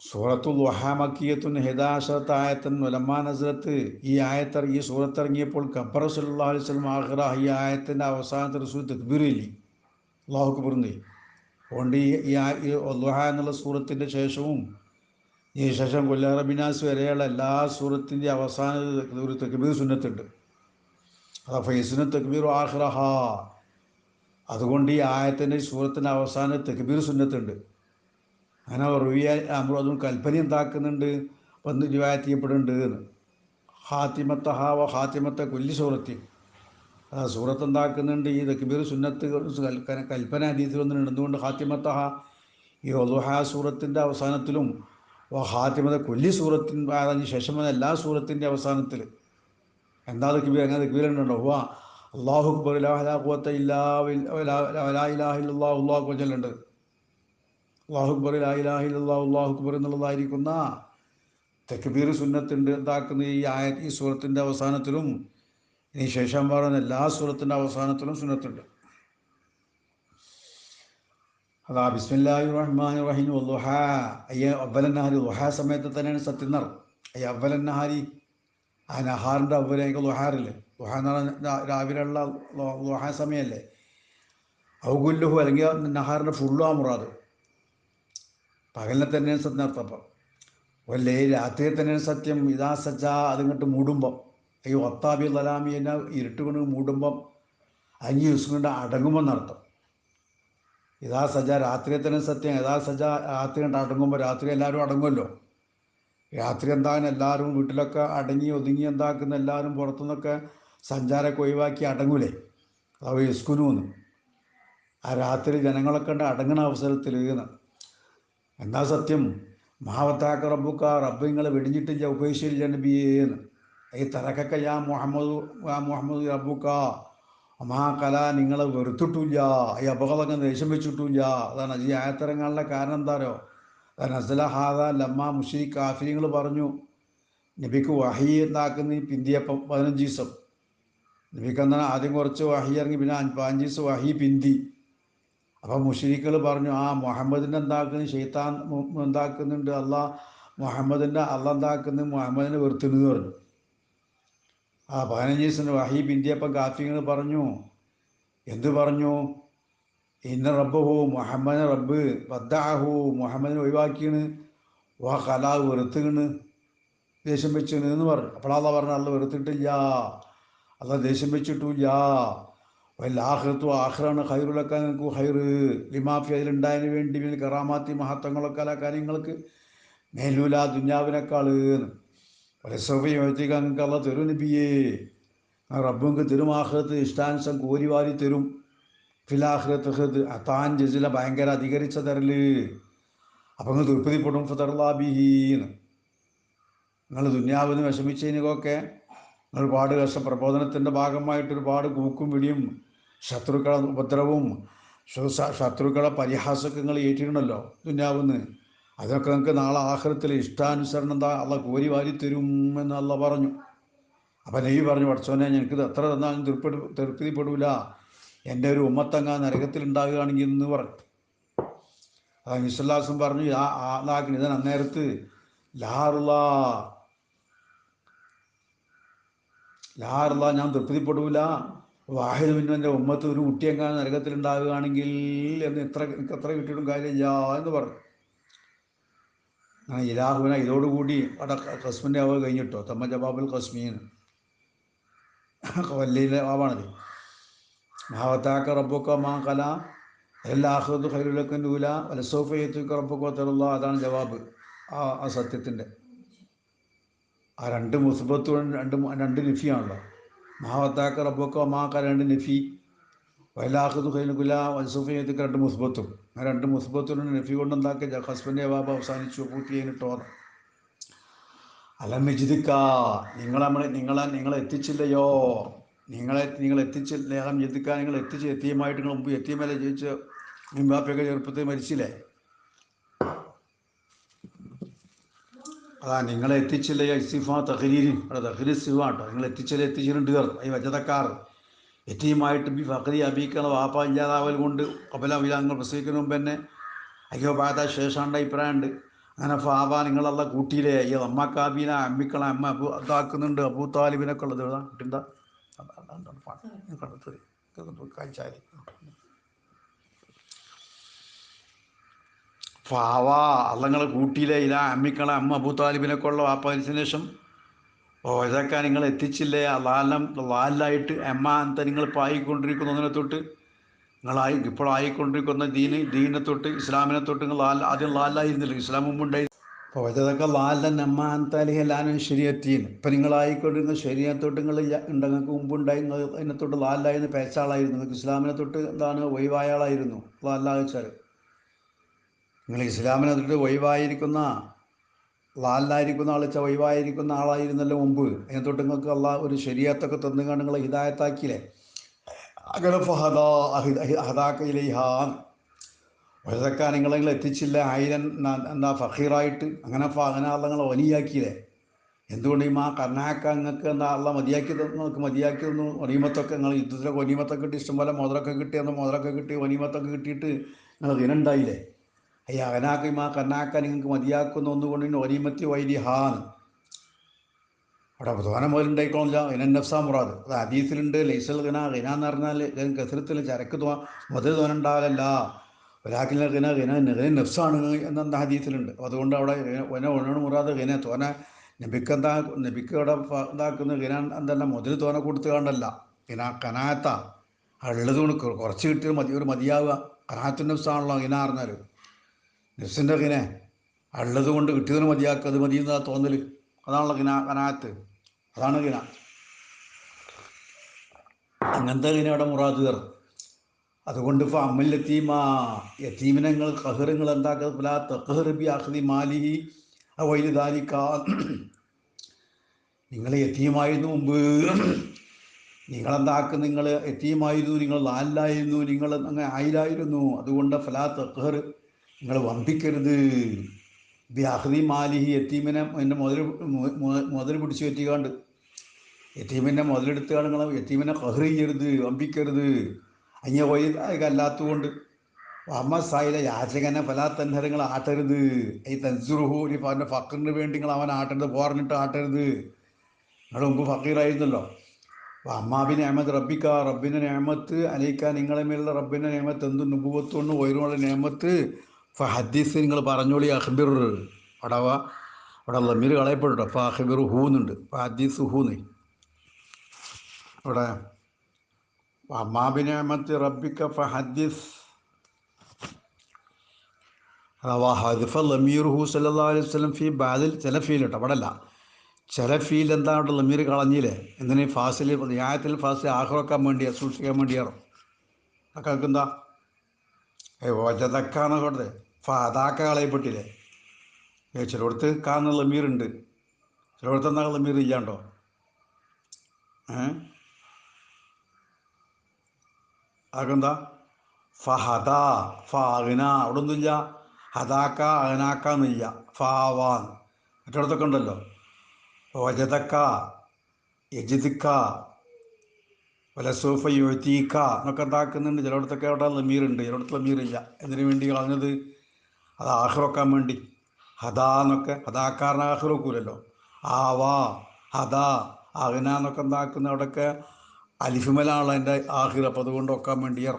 സൂറത്തുൽ ദുഹാ മക്കിയത്തുൻ ഹിദാശറത്ത് ആയത്തൻ ഉലമാ നസ്രത്ത്. ഈ സൂറത്ത് ഇറങ്ങിയപ്പോൾ ഖബ്ബർ സല്ലല്ലാഹു അലൈഹി വസല്ലം ആഖിറ. ഈ ആയത്തിൻ്റെ അവസാനത്തെ റസൂൽ തക്ബീറില്ലേ, അല്ലാഹു അക്ബർ. അതുകൊണ്ട് ഈ ദുഹാ എന്നുള്ള സൂറത്തിൻ്റെ ശേഷവും ഈ ശേഷം കൊല്ലാറബിനാസ് വരെയുള്ള എല്ലാ സൂറത്തിൻ്റെ അവസാന ഒരു തക്ബീർ സുന്നത്തുണ്ട്. അതാ ഫൈസുന തക്ബീർ ആഖിറഹ. അതുകൊണ്ട് ഈ ആയത്തിൻ്റെ സൂറത്തിൻ്റെ അവസാന തക്ബീർ സുന്നത്തുണ്ട്. അങ്ങനെ റുവിയ അതും കൽപ്പന എന്താക്കുന്നുണ്ട്, വന്ന് റിവായത്ത് ചെയ്യപ്പെടുന്നുണ്ട് എന്ന്. ഹാത്തിമത്ത ഹാത്തിമത്തെ കൊല്ലി സൂറത്തി. സൂറത്ത് എന്താക്കുന്നുണ്ട്, ഈ തക്ബീർ സുന്നത്ത് കൽപ്പന ഹദീസിൽ വന്നിട്ടുണ്ട്. എന്തുകൊണ്ട് ഹാത്തിമത്ത ഈ ഒളുഹ സൂറത്തിൻ്റെ അവസാനത്തിലും ഹാത്തിമത്തെ കൊല്ലി സൂറത്തിൻ്റെ അതിന് ശേഷം വന്ന എല്ലാ സൂറത്തിൻ്റെ അവസാനത്തിൽ എന്താ തക്ബീർ, അങ്ങനെ തക്ബീറുണ്ടോ? അല്ലാഹു അക്ബർ ലാ ഖുവത ഇല്ലാ ലാ ഇലാഹ ഇല്ലല്ലാഹു അല്ലാഹു അക്ബർ ചൊല്ലുന്നുണ്ട്. അല്ലാഹു അക്ബർ ലാ ഇലാഹ ഇല്ലല്ലാഹു അല്ലാഹു അക്ബർ എന്നുള്ളതായിരിക്കുന്ന തക്ബീർ സുന്നത്തുണ്ട്. എന്താക്കുന്നത് ഈ സൂറത്തിൻ്റെ അവസാനത്തിലും ഇനി ശേഷം പറയുന്ന എല്ലാ സൂറത്തിൻ്റെ അവസാനത്തിലും സുന്നത്തുണ്ട്. അതാ ബിസ്മില്ലാഹിർ റഹ്മാനിർ റഹീം വദ്ദുഹാ. അവ്വലൻ നഹാരി, ദുഹാ സമയത്ത് തന്നെയാണ് സത്യം നർ. അവ്വലൻ നഹാരി, ആ നഹാറിൻ്റെ അവ്വലേക്ക് ദുഹാറില്ലേ, ദുഹാ എന്ന് പറഞ്ഞാൽ രാവിലെയുള്ള ദുഹാ സമയമല്ലേ. ഔകുല്ലുഹു, അല്ലെങ്കിൽ നഹാറിൻ്റെ ഫുള്ളു ആ മുറാദ്. പകലിനെ തന്നെയാണ് സത്യം അർത്ഥപ്പം. അല്ലേ രാത്രിയെ തന്നെയാണ് സത്യം. ഇതാ സജ്ജ, അതിങ്ങോട്ട് മൂടുമ്പം, ഈ ഒത്താബി തലാമി എന്നെ ഇരുട്ട് കൊണ്ട് മൂടുമ്പം 5 ദിവസം കൊണ്ട് അടങ്ങുമെന്നർത്ഥം. ഇതാ സജ രാത്രിയെ തന്നെ സത്യം. ഇതാ സജ രാത്രി കൊണ്ട് അടങ്ങുമ്പോൾ, രാത്രി എല്ലാവരും അടങ്ങുമല്ലോ. രാത്രി എന്താണ് എല്ലാവരും വീട്ടിലൊക്കെ അടങ്ങി ഒതുങ്ങി എന്താക്കുന്ന എല്ലാവരും പുറത്തുനിന്നൊക്കെ സഞ്ചാരമൊക്കെ ഒഴിവാക്കി അടങ്ങൂലേ, അത് ഇസ്കുനൂന്ന്. ആ രാത്രി ജനങ്ങളൊക്കെ ഉണ്ട് അടങ്ങുന്ന അവസരത്തിൽ എന്താ സത്യം. മഹാവത്താക്ക റബ്ബുക്ക, റബ്ബ് നിങ്ങളെ വെടിഞ്ഞിട്ടില്ല, ഉപേക്ഷിച്ചില്ല നബിയേന്ന്. ഈ തറക്കൊക്കെ മുഹമ്മദ് റബ്ബുക്ക മഹാകല, നിങ്ങളെ വെറുത്തിട്ടില്ല, ഈ അപകടങ്ങൾ ദേഷ്യം വെച്ചിട്ടില്ല. അതാണ് ഈ ആയത്തിറങ്ങാനുള്ള കാരണം എന്താരോ. നസല ഹാദ ലമ്മ മുശ്രിക് കാഫിരിങ്ങൾ പറഞ്ഞു നബിക്ക് വഹി എന്താക്കുന്ന പിന്തിയപ്പം 15 ദിവസം. നബിക്ക് എന്താണ് ആദ്യം കുറച്ച് വഹി ഇറങ്ങി, പിന്നെ 15 ദിവസം വഹി പിന്തി. അപ്പം മുശ്രിക്കുകൾ പറഞ്ഞു, മുഹമ്മദിൻ്റെ എന്താക്കുന്നത് ഷെയ്ത്താൻ എന്താക്കുന്നുണ്ട്, മുഹമ്മദിൻ്റെ എന്താക്കുന്നത് മുഹമ്മദിനെ വെറുത്തുന്നു പറഞ്ഞു. 15 ദിവസം വഹി പിന്തിയപ്പം കാഫിങ്ങൾ പറഞ്ഞു, എന്ത് പറഞ്ഞു? ഇന്ന റബ്ബഹു, മുഹമ്മദിനെ റബ്ബ് വദ്ദഅഹു, മുഹമ്മദിനെ ഒഴിവാക്കിയാണ്, ഖലാ വെറുത്തുകണ്, ദേഷ്യം വെച്ചാണ് എന്ന് പറഞ്ഞു. അപ്പോഴാ പറഞ്ഞു, അല്ല വെറുത്തിട്ടില്ല, അല്ല ദേഷ്യം വെച്ചിട്ടില്ല. വല്ലാഹിറത്തു, ആഖിറാണ് ഖൈറുലക്ക, നിങ്ങൾക്ക് ഖൈറ് ലിമാഫി, അതിലുണ്ടായതിന് വേണ്ടി പിന്നെ കറാമാത്തി മഹത്വങ്ങളൊക്കെ അല്ല കാര്യങ്ങൾക്ക് മേലൂല ദുന്യാവിനേക്കാൾ പരസ്യത്തിക്കാൻ നിങ്ങൾക്ക് അല്ല തരും നബിയേ. റബ്ബുങ്ങൾക്ക് തരും, ആഖിറത്ത് ഇഷ്ടാനുസം കോരിവാരി തരും. ഫിലാഖിറത്ത് അത്താൻ ജസില, ഭയങ്കര അധികരിച്ച തരല്. അപ്പം നിങ്ങൾ തൃപ്തിപ്പെടും. ഫതർലാബിഹീന്ന്, നിങ്ങൾ ദുന്യാവിന് വിഷമിച്ചതിനൊക്കെ നിങ്ങൾ ഒരുപാട് കഷ്ടം, പ്രബോധനത്തിൻ്റെ ഭാഗമായിട്ട് ഒരുപാട് കൂക്കും വിളിയും ശത്രുക്കളെ ഉപദ്രവവും ശത്രുക്കളെ പരിഹാസമൊക്കെ നിങ്ങൾ ഏറ്റിട്ടുണ്ടല്ലോ ദുന്യാവിന്ന്. അതൊക്കെ നിങ്ങൾക്ക് നാളെ ആഖിറത്തിൽ ഇഷ്ടാനുസരണം എന്താ അള്ള കോരി വാരി തരും എന്ന് അള്ള പറഞ്ഞു. അപ്പം നബി പറഞ്ഞു, പഠിച്ചോനെ എനിക്കിത് എത്ര തന്നാലും തൃപ്തിപ്പെടൂല, എൻ്റെ ഒരു ഉമ്മത്തങ്ങ നരകത്തിൽ ഉണ്ടാകുകയാണെങ്കിൽ എന്ന് പറഞ്ഞു. അത് നിസ്വല്ലാസം പറഞ്ഞു, ഇതാക്കി അന്നേരത്ത് ലാറുള്ള ഞാൻ തൃപ്തിപ്പെടൂല, വാഹിദ് പിന്നെ എൻ്റെ ഉമ്മത്ത് ഒരു കുട്ടിയെങ്ങാൻ നരകത്തിൽ ഉണ്ടാകുകയാണെങ്കിൽ എന്ന് എനിക്ക് എത്ര കിട്ടിയിട്ടും കാര്യമില്ല എന്ന് പറഞ്ഞു. ഇലാഹുവിന, ഇതോടുകൂടി അവിടെ ഖസ്മിൻ്റെ ആവ് കഴിഞ്ഞിട്ടോ. തമ്മ ജവാബുൽ ഖസ്മീന്ന് വല്ലിയിലെ ആവാണത്. മഹാവത്താക്ക റബ്ബൊക്കെ മാ കല എല്ലാഹുദ് ഖൈറുലക്ക നൂല വലസോഫയത്തുക്ക റബ്ബൊക്കെ തരുള്ള. അതാണ് ജവാബ് ആ സത്യത്തിൻ്റെ. ആ 2 മുസ്ബത്തും 2 നഫിയാണല്ലോ. മഹാവത്താക്ക റബ്ബൊക്കെ മാ കല 2 നഫി, വലാഹുദ് ഖൈറുല വലസോഫയത്തുക്ക 2 മുസ്ബത്തും. ആ 2 മുസ്ബത്തും നഫി കൊണ്ട് എന്താക്കിയ ഖസ്മിൻ്റെ ജവാബ് അവസാനിച്ചു, പൂർത്തി കഴിഞ്ഞിട്ടോ. അലമിജിദിക്ക, നിങ്ങളെ എത്തിച്ചില്ലയോ, നിങ്ങൾ എത്തിച്ചില്ല. അലമിജിദിക്ക, നിങ്ങൾ എത്തിയമായിട്ട് നിങ്ങൾ മുമ്പ് എത്തിയമല്ലേ ജയിച്ച് മിമ്പാപ്പയൊക്കെ ചെറുപ്പത്തിൽ മരിച്ചില്ലേ. നിങ്ങളെ എത്തിച്ചില്ലയോ. ഇസ്തിഫാ തഖരീരിൻ, അവിടെ തഖരീർ സിഫാട്ടോ. നിങ്ങൾ എത്തിച്ചിട്ടുണ്ട്. ഈ വജതക്കാർ എത്തിയുമായിട്ട് ബി ഫഖരി അബീക്കളെ വാപ്പ ഇല്ലാതാവൽ കൊണ്ട് കബല നിങ്ങൾ പ്രസവിക്കുന്ന മുമ്പ് തന്നെ അയ്യോ ബാധ ശേഷാണ്ട് അഭിപ്രായമുണ്ട്. അങ്ങനെ ഫാബ നിങ്ങളല്ല കൂട്ടിയില്ലേ ഈ അമ്മക്കാബീന അമ്മിക്കളെ അമ്മ അബു അതാക്കുന്നുണ്ട് അബൂ താലിബിനൊക്കെ ഉള്ളത് കിട്ടിണ്ടാ കഴിച്ചാൽ ഫാവ അള്ളങ്ങളെ കൂട്ടിയില്ലേ ഇല്ല അമ്മിക്കളെ അമ്മ അബൂ താലിബിനൊക്കെ ഉള്ള വാപ്പതിന് ശേഷം ഇതൊക്കെ നിങ്ങൾ എത്തിച്ചില്ലേ ലാലായിട്ട് അമ്മ അന്ത നിങ്ങൾ ഇപ്പോൾ ആയിക്കൊണ്ടിരിക്കുന്നു അതിനെ തൊട്ട് നിങ്ങളായി ഇപ്പോൾ ആയിക്കൊണ്ടിരിക്കുന്ന ദീനെ തൊട്ട് ഇസ്ലാമിനെ തൊട്ട് നിങ്ങൾ ആദ്യം ലാലായിരുന്നില്ല ഇസ്ലാം മുമ്പുണ്ടായി അപ്പോൾ ഇതൊക്കെ ലാലൻ അമ്മ അന്താലിഹ ലാനും ശരിയെത്തീൻ ഇപ്പം നിങ്ങളായിക്കൊണ്ടിരുന്ന ശരിയത്തൊട്ട് നിങ്ങൾ നിങ്ങൾക്ക് മുമ്പുണ്ടായി അതിനെ തൊട്ട് ലാലായിരുന്നു പേച്ചാളായിരുന്നു നിങ്ങൾക്ക് ഇസ്ലാമിനെ തൊട്ട് എന്താണ് ഒഴിവായ ആളായിരുന്നു ലാലാ വെച്ചാൽ നിങ്ങൾ ഇസ്ലാമിനെ തൊട്ട് ഒഴിവായിരിക്കുന്ന ലാലിലായിരിക്കുന്ന ആൾ വെച്ചാൽ ഒഴിവായിരിക്കുന്ന ആളായിരുന്നല്ലോ മുമ്പ് അതിനെ തൊട്ട് നിങ്ങൾക്ക് ഒരു ശരിയത്തൊക്കെ തന്നുകൊണ്ട് നിങ്ങൾ ഹിദായത്താക്കിയില്ലേ അങ്ങനെ ഹദാക്കയിലേഹാൻ വഴുതക്ക നിങ്ങളെങ്കിൽ എത്തിച്ചില്ല ആയിരം എന്താ ഫഖീറായിട്ട് അങ്ങനെ അങ്ങനെ നിങ്ങൾ ഒനിയാക്കിയില്ലേ എന്തുകൊണ്ട് ഈ കർണാക്ക നിങ്ങൾക്ക് എന്താ അള്ള മതിയാക്കി നിങ്ങൾക്ക് മതിയാക്കി തന്നു ഒനീമത്തൊക്കെ നിങ്ങൾ യുദ്ധത്തിലൊക്കെ ഒനീമത്തൊക്കെ കിട്ടി ഇഷ്ടംപോലെ മുതലൊക്കെ കിട്ടിയെന്ന് മുതലൊക്കെ കിട്ടി ഒനീമത്തൊക്കെ കിട്ടിയിട്ട് നിങ്ങൾ ദിനുണ്ടായില്ലേ അയ്യ അവനാക്ക കർണാക്ക നിങ്ങൾക്ക് മതിയാക്കുന്ന ഒന്നുകൊണ്ട് ഒനീമത്തി വൈരിഹാൻ അവിടെ പ്രധാനം മുതലുണ്ടായിക്കോളില്ല ഇനൻ നഫ്സാ മുറാദ് അത് ഹദീസിലുണ്ട് ലൈസൽ ഗന എന്ന് പറഞ്ഞാൽ കസരത്തിൽ ചരക്ക് മുതൽ തോന്നുണ്ടാവലല്ല ഒരാക്കിൽ നഫ്സാണ് എന്ന ഹദീസിലുണ്ട് അതുകൊണ്ട് അവിടെ ഒന്നോട് മുറാദ് ഗന തോന നബിക്ക് അവിടെ ഇതാക്കുന്ന ഗന എന്തല്ല മുതൽ തോന കൊടുത്തു കണ്ടല്ല കനാത്ത ഉള്ളത് കൊണ്ട് കുറച്ച് കിട്ടിയത് ഒരു മതിയാവുക കനാത്തു നഫ്സാണല്ലോ ഗന പറഞ്ഞാൽ നഫ്സിൻ്റെ ഗന ഉള്ളത് കൊണ്ട് കിട്ടിയതിന് മതിയാക്കുക അത് മതിയെന്നാ തോന്നൽ അതാണല്ലോ കനാത്ത് അതാണ് ഗിന അങ്ങനത്തെ ഗിന അവിടെ മുറാദ് കയറും അതുകൊണ്ട് ഇപ്പോൾ അമ്മൽ യത്തീമിനെ കഹറുകൾ എന്താക്കി മാലിഹി വൈലുദാലിക്ക നിങ്ങൾ യത്തീമായിരുന്നു മുമ്പ് നിങ്ങളെന്താക്കും നിങ്ങൾ യത്തീമായിരുന്നു നിങ്ങൾ ലാലിലായിരുന്നു നിങ്ങൾ അങ്ങനെ ആയിലായിരുന്നു അതുകൊണ്ട് ഫലാ തഖ്ഹർ നിങ്ങൾ വമ്പിക്കരുത് ബി മാലിഹി യത്തീമിനെ എൻ്റെ മുതൽ പിടിച്ച് കയറ്റിക്കാണ്ട് യത്തീമിൻ്റെ മുതലെടുത്തുകാണ് നിങ്ങൾ യത്തീമിനെ കഹർ ചെയ്യരുത് വമ്പിക്കരുത് അഞ്ഞ അല്ലാത്തതുകൊണ്ട് അമ്മ സായിലെ യാചകനെ പല തന്നരങ്ങൾ ആട്ടരുത് ഈ തൻസുറുഹു ഈ പറഞ്ഞ ഫക്കറിന് വേണ്ടി നിങ്ങൾ അവൻ ആട്ടരുത് പോറിനിട്ട് ആട്ടരുത് നിങ്ങൾ മുമ്പ് ഫക്കീറായിരുന്നല്ലോ അമ്മാബി നേമത്ത് റബ്ബിക്ക റബ്ബിൻ്റെ നേമത്ത് അലയിക്ക നിങ്ങളെ മേലുള്ള റബ്ബിൻ്റെ നേമത്ത് എന്ത് നുപുവത്തോണ്ട് ഓരോന്നുള്ള നേമത്ത് ഹദീസ് നിങ്ങൾ പറഞ്ഞോളി അഖ്ബിർ അവിടെ ലമീർ കളയപ്പെട്ടോ അഖ്ബിർ ഹൂന്നുണ്ട് ഹദീസ് ഹൂന്ന് അവിടെ അമ്മാബി നേമത്ത് റബ്ബിക്ക ഹദീസ് അഥവാ ഹദിഫ ലമീർഹു സല്ലല്ലാഹു അലൈഹി വസല്ലം ഫി ബാദിൽ ചില ഫീൽ കേട്ടോ അവിടെ അല്ല ചില ഫീൽ എന്താ അവിടെ ലമീർ കളഞ്ഞില്ലേ എന്തിനു ഫാസിൽ ന്യായത്തിൽ ഫാസിൽ ആഹ്റക്കാൻ വേണ്ടിയാ സൂക്ഷിക്കാൻ വേണ്ടിയാറോ അക്കാൾക്ക് എന്താ വജതക്കാന്ന് കൊടുത്തേ അതാക്ക കളയപ്പെട്ടില്ലേ ചിലയിടത്ത് കാണുന്ന ലമീറുണ്ട് ചിലയിടത്ത് എന്താ ലമീർ ഇല്ലാണ്ടോ അതെന്താ ഫഹദ ഫാഗിന അവിടെ ഒന്നുമില്ല ഹദാക്ക അഹനാക്കാന്നില്ല ഫാവാൻ മറ്റിടത്തൊക്കെ ഉണ്ടല്ലോ വജതക്ക യജിദിക്ക വലസൂഫ യുഴത്തീക്ക എന്നൊക്കെ ഉണ്ടാക്കുന്നുണ്ട് ചിലയിടത്തൊക്കെ അവിടെ ലമീറുണ്ട് ചിലയിടത്ത് ലമീറില്ല എന്തിനു വേണ്ടി കളഞ്ഞത് അത് ആഹ്റക്കാൻ വേണ്ടി ഹദാന്നൊക്കെ ഹദാക്കാരനെ ആഹ്റക്കൂലല്ലോ ആവാ ഹദാ അഹ്ന എന്നൊക്കെ ഉണ്ടാക്കുന്ന അവിടെയൊക്കെ അലിഫുമലാണല്ലോ എൻ്റെ ആഹിർ അപ്പോൾ അതുകൊണ്ട് ഒക്കാൻ വേണ്ടിയാർ